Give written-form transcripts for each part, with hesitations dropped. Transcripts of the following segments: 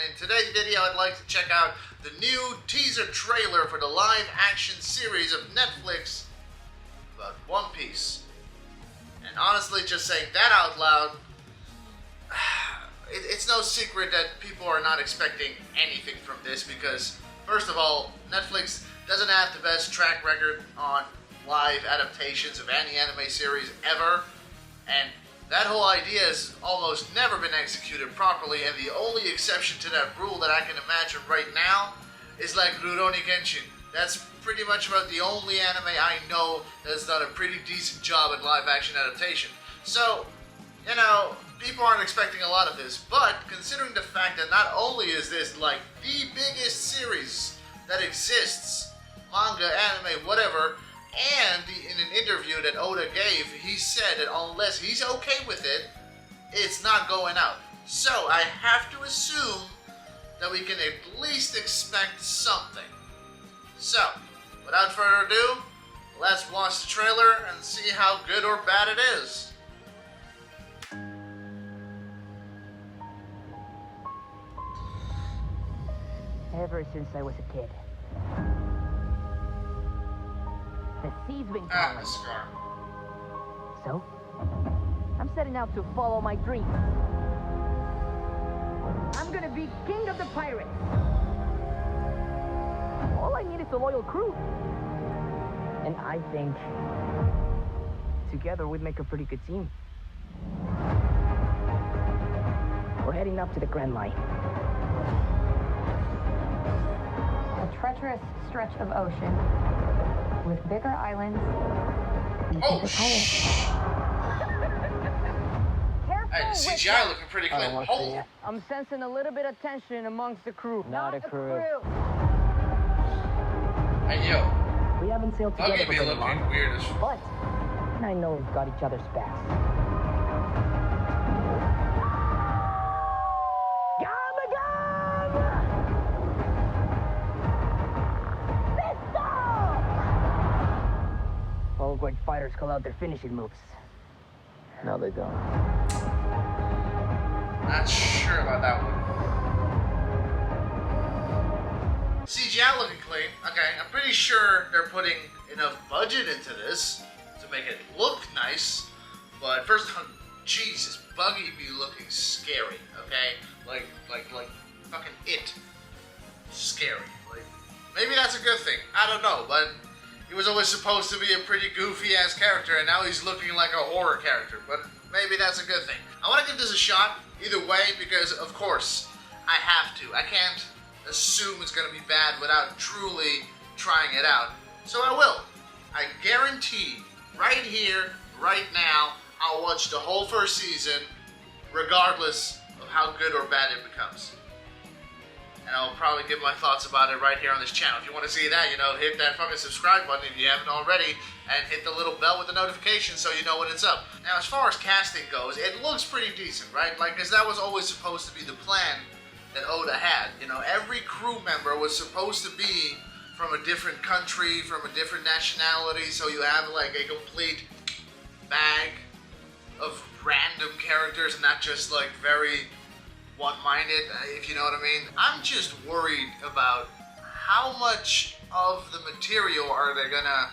in today's video I'd like to check out the new teaser trailer for the live-action series of Netflix about One Piece. And honestly, just saying that out loud, it's no secret that people are not expecting anything from this because, first of all, Netflix doesn't have the best track record on live adaptations of any anime series ever, and that whole idea has almost never been executed properly, and the only exception to that rule that I can imagine right now is like Rurouni Kenshin. That's pretty much about the only anime I know that's done a pretty decent job at live action adaptation. So, you know, people aren't expecting a lot of this, but considering the fact that not only is this like the biggest series that exists, manga, anime, whatever, and in an interview that Oda gave, he said that unless he's okay with it, it's not going out. So I have to assume that we can at least expect something. So, without further ado, let's watch the trailer and see how good or bad it is. Ever since I was a kid, the sea's been calling. Scar. So, I'm setting out to follow my dreams. I'm gonna be king of the pirates. All I need is a loyal crew. And I think together we'd make a pretty good team. We're heading up to the Grand Line. A treacherous stretch of ocean with bigger islands and Oh, bigger pirates. Hey, the CGI looking pretty clean. Holy. I'm sensing a little bit of tension amongst the crew. Not a crew. Hey, yo. We haven't sailed together Buggy for be very looking long, weird as but I know we've got each other's backs. All great fighters call out their finishing moves. No, they don't. Not sure about that one. CGI looking clean. Okay, I'm pretty sure they're putting enough budget into this to make it look nice. But first of all, Jesus, Buggy be looking scary. Okay, like fucking it. Scary. Like maybe that's a good thing. I don't know, but he was always supposed to be a pretty goofy ass character, and now he's looking like a horror character. But maybe that's a good thing. I want to give this a shot either way because, of course, I have to. I can't assume it's going to be bad without truly trying it out. So I will. I guarantee, right here, right now, I'll watch the whole first season, regardless of how good or bad it becomes. And I'll probably give my thoughts about it right here on this channel. If you want to see that, you know, hit that fucking subscribe button if you haven't already, and hit the little bell with the notification so you know when it's up. Now, as far as casting goes, it looks pretty decent, right? Like, because that was always supposed to be the plan that Oda had. You know, every crew member was supposed to be from a different country, from a different nationality, so you have like a complete bag of random characters, not just like very one-minded, if you know what I mean. I'm just worried about how much of the material are they gonna,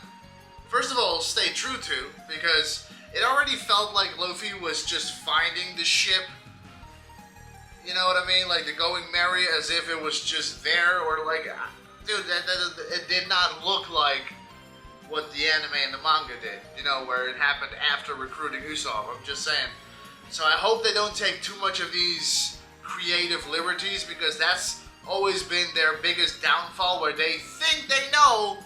first of all, stay true to, because it already felt like Luffy was just finding the ship. You know what I mean? Like the Going Merry, as if it was just there, or like, dude, it did not look like what the anime and the manga did. You know, where it happened after recruiting Usopp. I'm just saying. So I hope they don't take too much of these creative liberties, because that's always been their biggest downfall, where they think they know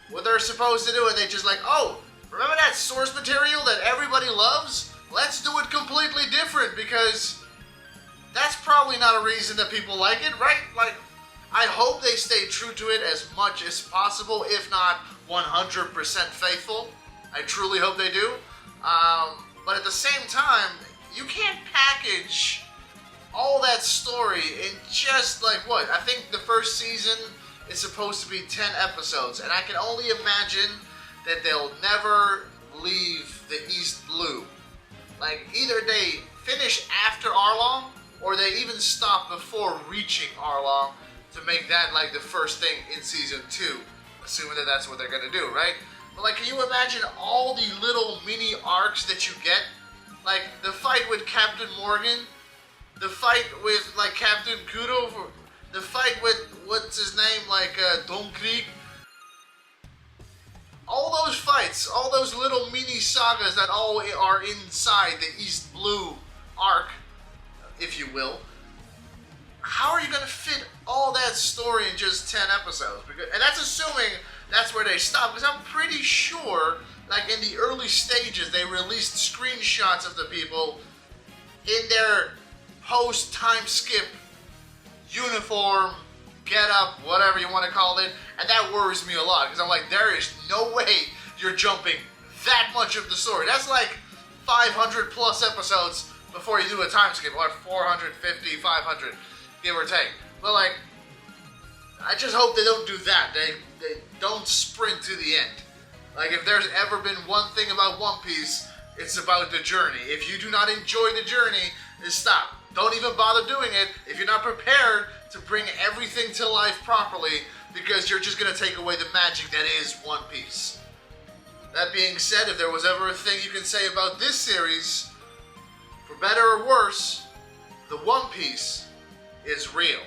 what they're supposed to do, and they just like, oh, remember that source material that everybody loves? Let's do it completely different, because that's probably not a reason that people like it, right? Like, I hope they stay true to it as much as possible, if not 100% faithful. I truly hope they do. But at the same time, you can't package all that story in just like what? I think the first season is supposed to be 10 episodes, and I can only imagine that they'll never leave the East Blue. Like, either they finish after Arlong, or they even stop before reaching Arlong to make that like the first thing in season 2, assuming that that's what they're gonna do, right? But like, can you imagine all the little mini arcs that you get? Like the fight with Captain Morgan, the fight with like Captain Kudo, the fight with what's his name, like Don Krieg. All those fights, all those little mini sagas that all are inside the East Blue arc, if you will. How are you going to fit all that story in just 10 episodes? And that's assuming that's where they stop, because I'm pretty sure, like in the early stages, they released screenshots of the people in their post-time skip uniform, get up, whatever you want to call it, and that worries me a lot, because I'm like, there is no way you're jumping that much of the story. That's like 500 plus episodes before you do a time skip, or 450, 500, give or take. But like, I just hope they don't do that. They don't sprint to the end. Like, if there's ever been one thing about One Piece, it's about the journey. If you do not enjoy the journey, then stop. Don't even bother doing it if you're not prepared to bring everything to life properly, because you're just going to take away the magic that is One Piece. That being said, if there was ever a thing you can say about this series, for better or worse, the One Piece is real.